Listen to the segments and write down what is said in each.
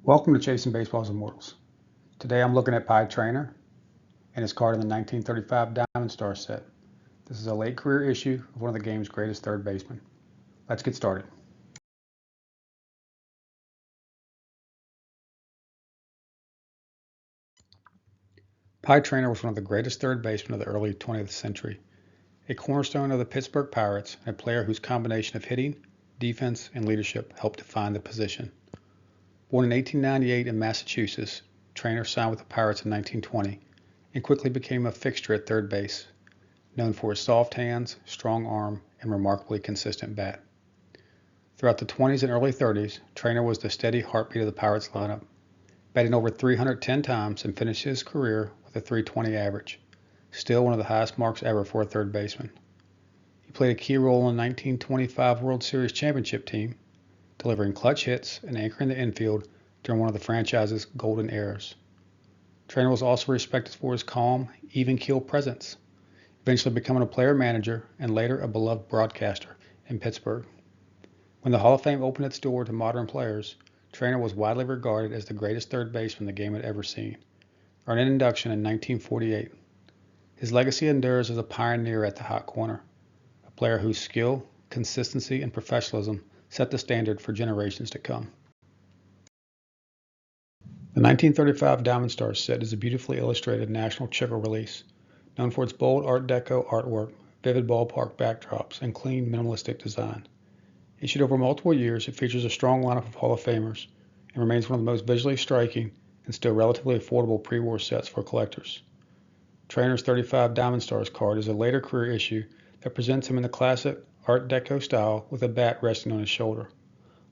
Welcome to Chasing Baseball's Immortals. Today I'm looking at Pie Traynor and his card in the 1935 Diamond Star set. This is a late career issue of one of the game's greatest third basemen. Let's get started. Pie Traynor was one of the greatest third basemen of the early 20th century, a cornerstone of the Pittsburgh Pirates and a player whose combination of hitting, defense, and leadership helped define the position. Born in 1898 in Massachusetts, Traynor signed with the Pirates in 1920 and quickly became a fixture at third base, known for his soft hands, strong arm, and remarkably consistent bat. Throughout the 20s and early 30s, Traynor was the steady heartbeat of the Pirates lineup, batting over 310 times and finished his career with a .320 average, still one of the highest marks ever for a third baseman. He played a key role in the 1925 World Series championship team, delivering clutch hits and anchoring the infield during one of the franchise's golden eras. Traynor was also respected for his calm, even-keel presence, eventually becoming a player-manager and later a beloved broadcaster in Pittsburgh. When the Hall of Fame opened its door to modern players, Traynor was widely regarded as the greatest third baseman the game had ever seen, earning an induction in 1948. His legacy endures as a pioneer at the hot corner, a player whose skill, consistency, and professionalism set the standard for generations to come. The 1935 Diamond Star set is a beautifully illustrated National Chical release, known for its bold Art Deco artwork, vivid ballpark backdrops, and clean, minimalistic design. Issued over multiple years, it features a strong lineup of Hall of Famers and remains one of the most visually striking and still relatively affordable pre-war sets for collectors. Traynor's 35 Diamond Stars card is a later career issue that presents him in the classic Art Deco style with a bat resting on his shoulder.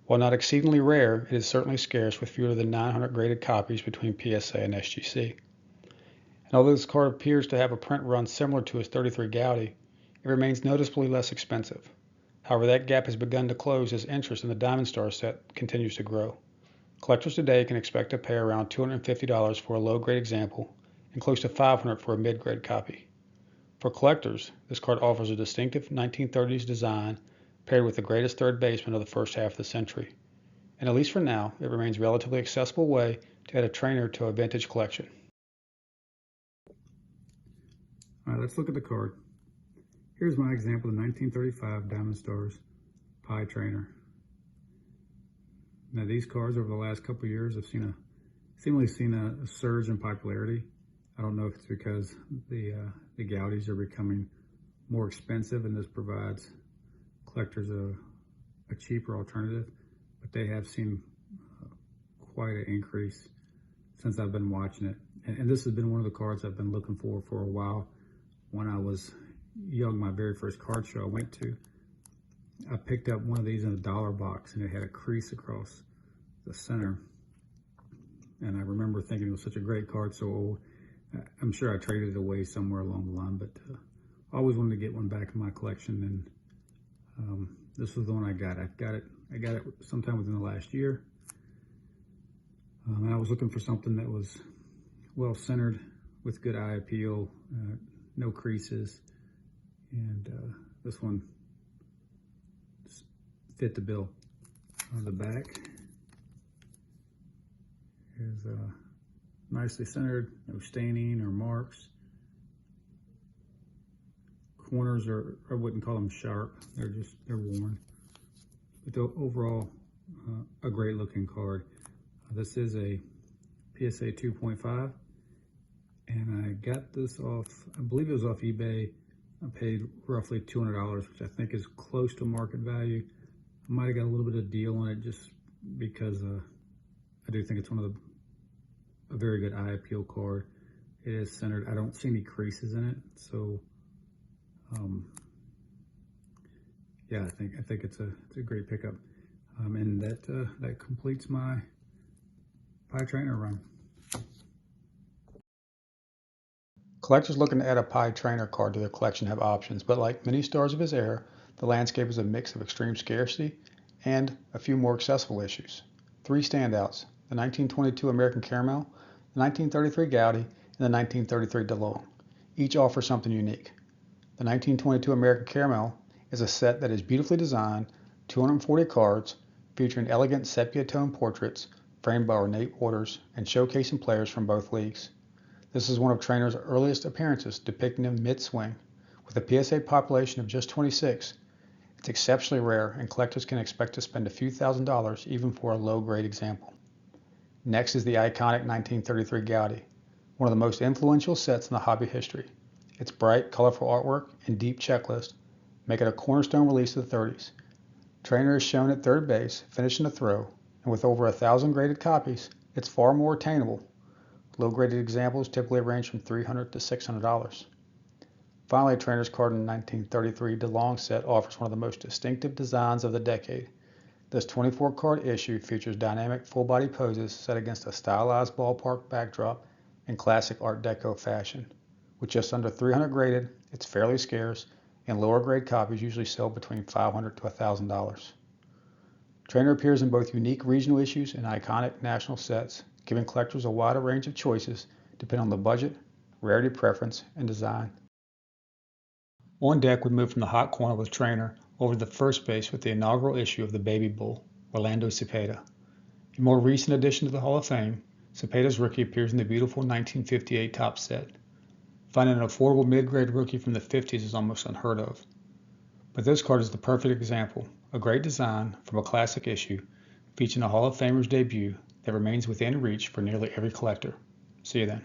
While not exceedingly rare, it is certainly scarce with fewer than 900 graded copies between PSA and SGC. And although this card appears to have a print run similar to his 33 Gaudy, it remains noticeably less expensive. However, that gap has begun to close as interest in the Diamond Star set continues to grow. Collectors today can expect to pay around $250 for a low-grade example and close to $500 for a mid-grade copy. For collectors, this card offers a distinctive 1930s design paired with the greatest third baseman of the first half of the century. And at least for now, it remains a relatively accessible way to add a Traynor to a vintage collection. All right, let's look at the card. Here's my example of the 1935 Diamond Stars Pie Traynor. Now these cards over the last couple of years have seemingly seen a surge in popularity. I don't know if it's because the Gaudis are becoming more expensive and this provides collectors a cheaper alternative, but they have seen quite an increase since I've been watching it. And this has been one of the cards I've been looking for a while. When I was young, my very first card show I went to, I picked up one of these in a dollar box and it had a crease across the center. And I remember thinking it was such a great card, so old. I'm sure I traded it away somewhere along the line, but I always wanted to get one back in my collection, and this was the one I got. I got it sometime within the last year. And I was looking for something that was well centered with good eye appeal, no creases, and this one fit the bill. On the back is nicely centered, no staining or marks. Corners are, I wouldn't call them sharp, they're worn. But overall, a great looking card. This is a PSA 2.5, and I got this off, I believe it was off eBay. I paid roughly $200, which I think is close to market value. I might have got a little bit of deal on it just because I do think it's a very good eye appeal card. It is centered. I don't see any creases in it, so yeah, I think it's a great pickup. And that completes my Pie Traynor run. Collectors looking to add a Pie Traynor card to their collection have options, but like many stars of his era, the landscape is a mix of extreme scarcity and a few more accessible issues. Three standouts: the 1922 American Caramel, the 1933 Gaudy, and the 1933 DeLong. Each offer something unique. The 1922 American Caramel is a set that is beautifully designed, 240 cards, featuring elegant sepia tone portraits framed by ornate orders and showcasing players from both leagues. This is one of Traynor's earliest appearances, depicting him mid-swing. With a PSA population of just 26, it's exceptionally rare, and collectors can expect to spend a few $1,000s even for a low-grade example. Next is the iconic 1933 Gaudi, one of the most influential sets in the hobby history. Its bright, colorful artwork and deep checklist make it a cornerstone release of the 30s. Traynor is shown at third base, finishing the throw, and with over 1,000 graded copies, it's far more attainable. Low-graded examples typically range from $300 to $600. Finally, Traynor's card in 1933 DeLong set offers one of the most distinctive designs of the decade. This 24-card issue features dynamic full-body poses set against a stylized ballpark backdrop in classic Art Deco fashion. With just under 300 graded, it's fairly scarce, and lower-grade copies usually sell between $500 to $1,000. Traynor appears in both unique regional issues and iconic national sets, giving collectors a wider range of choices depending on the budget, rarity preference, and design. On deck, we move from the hot corner with Traynor over to the first base with the inaugural issue of the Baby Bull, Orlando Cepeda. A more recent addition to the Hall of Fame, Cepeda's rookie appears in the beautiful 1958 Topps set. Finding an affordable mid-grade rookie from the 50s is almost unheard of. But this card is the perfect example, a great design from a classic issue featuring a Hall of Famer's debut that remains within reach for nearly every collector. See you then.